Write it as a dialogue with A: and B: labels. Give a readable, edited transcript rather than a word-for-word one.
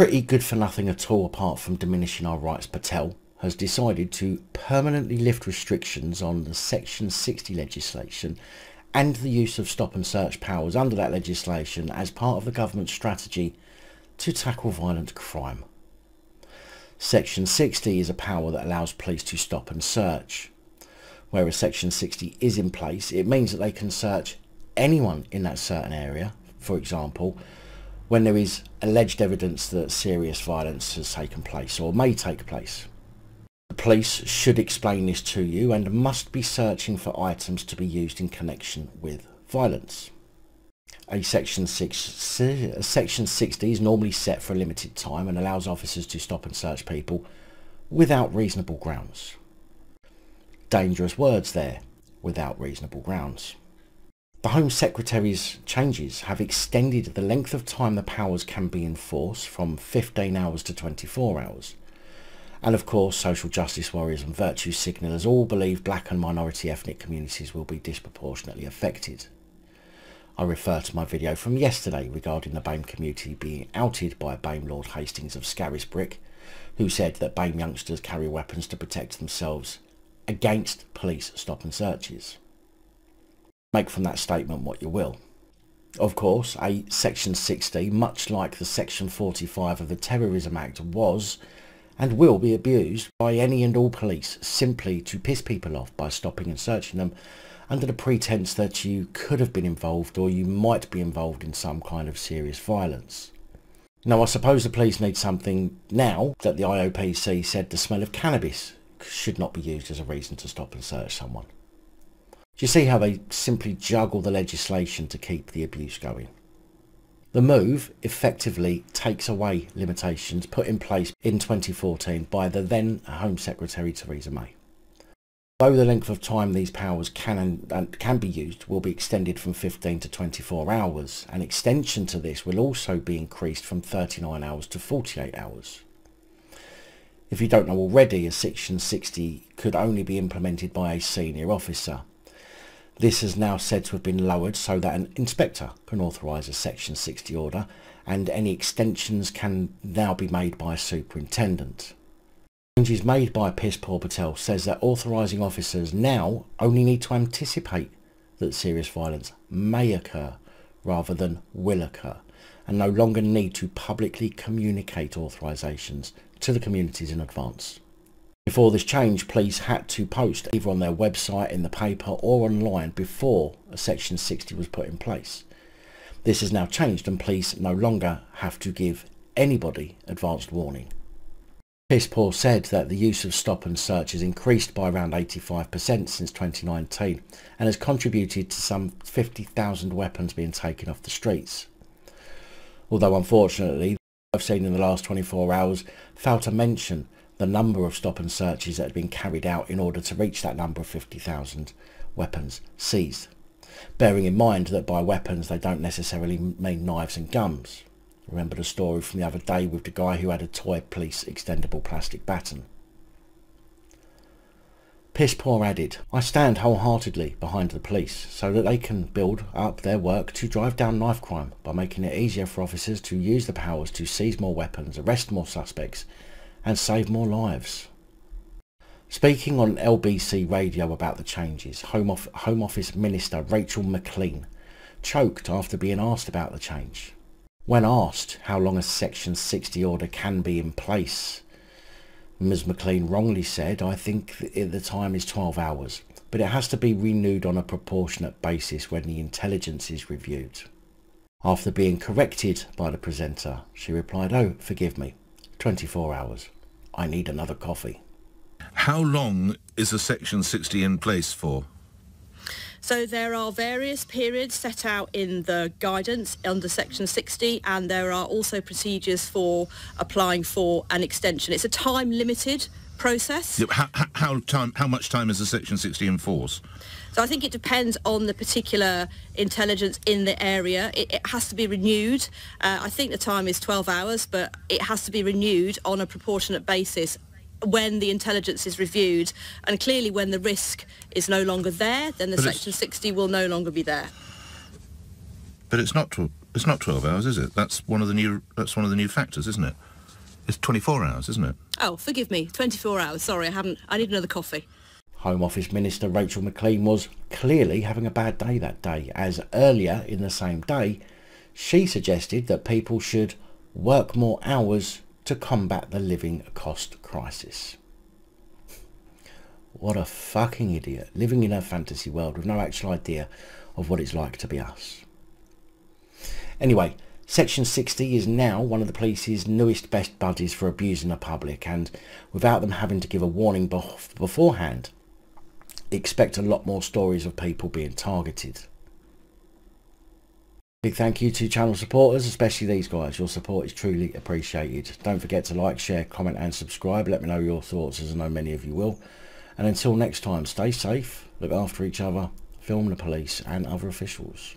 A: pretty good for nothing at all apart from diminishing our rights, Patel has decided to permanently lift restrictions on the Section 60 legislation and the use of stop and search powers under that legislation as part of the government's strategy to tackle violent crime. Section 60 is a power that allows police to stop and search. Whereas Section 60 is in place, it means that they can search anyone in that certain area, for example, when there is alleged evidence that serious violence has taken place or may take place. The police should explain this to you and must be searching for items to be used in connection with violence. Section 60 is normally set for a limited time and allows officers to stop and search people without reasonable grounds. Dangerous words there, without reasonable grounds. The Home Secretary's changes have extended the length of time the powers can be enforced from 15 hours to 24 hours. And of course, social justice warriors and virtue signallers all believe black and minority ethnic communities will be disproportionately affected. I refer to my video from yesterday regarding the BAME community being outed by BAME Lord Hastings of Scarisbrick, who said that BAME youngsters carry weapons to protect themselves against police stop and searches. Make from that statement what you will. Of course, a Section 60, much like the Section 45 of the Terrorism Act, was and will be abused by any and all police simply to piss people off by stopping and searching them under the pretense that you could have been involved or you might be involved in some kind of serious violence. Now, I suppose the police need something now that the IOPC said the smell of cannabis should not be used as a reason to stop and search someone. Do you see how they simply juggle the legislation to keep the abuse going? The move effectively takes away limitations put in place in 2014 by the then Home Secretary Theresa May. Although the length of time these powers can be used will be extended from 15 to 24 hours, an extension to this will also be increased from 39 hours to 48 hours. If you don't know already, a Section 60 could only be implemented by a senior officer. This is now said to have been lowered so that an inspector can authorise a Section 60 order, and any extensions can now be made by a superintendent. Changes made by Prit Patel says that authorising officers now only need to anticipate that serious violence may occur rather than will occur, and no longer need to publicly communicate authorisations to the communities in advance. Before this change, police had to post either on their website, in the paper or online before a Section 60 was put in place. This has now changed and police no longer have to give anybody advanced warning. Prit Patel said that the use of stop and search has increased by around 85% since 2019 and has contributed to some 50,000 weapons being taken off the streets. Although unfortunately, I've seen in the last 24 hours fail to mention the number of stop and searches that have been carried out in order to reach that number of 50,000 weapons seized. Bearing in mind that by weapons they don't necessarily mean knives and guns. Remember the story from the other day with the guy who had a toy police extendable plastic baton. Prit Patel added, "I stand wholeheartedly behind the police so that they can build up their work to drive down knife crime by making it easier for officers to use the powers to seize more weapons, arrest more suspects and save more lives." Speaking on LBC radio about the changes, Home Office Minister Rachel Maclean choked after being asked about the change. When asked how long a Section 60 order can be in place, Ms Maclean wrongly said, "I think the time is 12 hours, but it has to be renewed on a proportionate basis when the intelligence is reviewed." After being corrected by the presenter, she replied, "Oh, forgive me, 24 hours. I need another coffee."
B: How long is a Section 60 in place for?
C: So there are various periods set out in the guidance under Section 60, and there are also procedures for applying for an extension. It's a time-limited process.
B: Yeah, how much time is a Section 60 in force?
C: So I think it depends on the particular intelligence in the area. It has to be renewed. I think the time is 12 hours, but it has to be renewed on a proportionate basis when the intelligence is reviewed, and clearly when the risk is no longer there, then the Section 60 will no longer be there.
B: But it's not 12 hours, is it? That's one of the new factors, isn't it? It's 24 hours, isn't it?
C: Oh, forgive me, 24 hours. Sorry, I need another coffee.
A: Home Office Minister Rachel Maclean was clearly having a bad day that day, as earlier in the same day she suggested that people should work more hours to combat the living cost crisis. What a fucking idiot, living in a fantasy world with no actual idea of what it's like to be us. Anyway, Section 60 is now one of the police's newest best buddies for abusing the public, and without them having to give a warning beforehand, expect a lot more stories of people being targeted. Big thank you to channel supporters, especially these guys. Your support is truly appreciated. Don't forget to like, share, comment and subscribe. Let me know your thoughts, as I know many of you will. And until next time, stay safe, look after each other, film the police and other officials.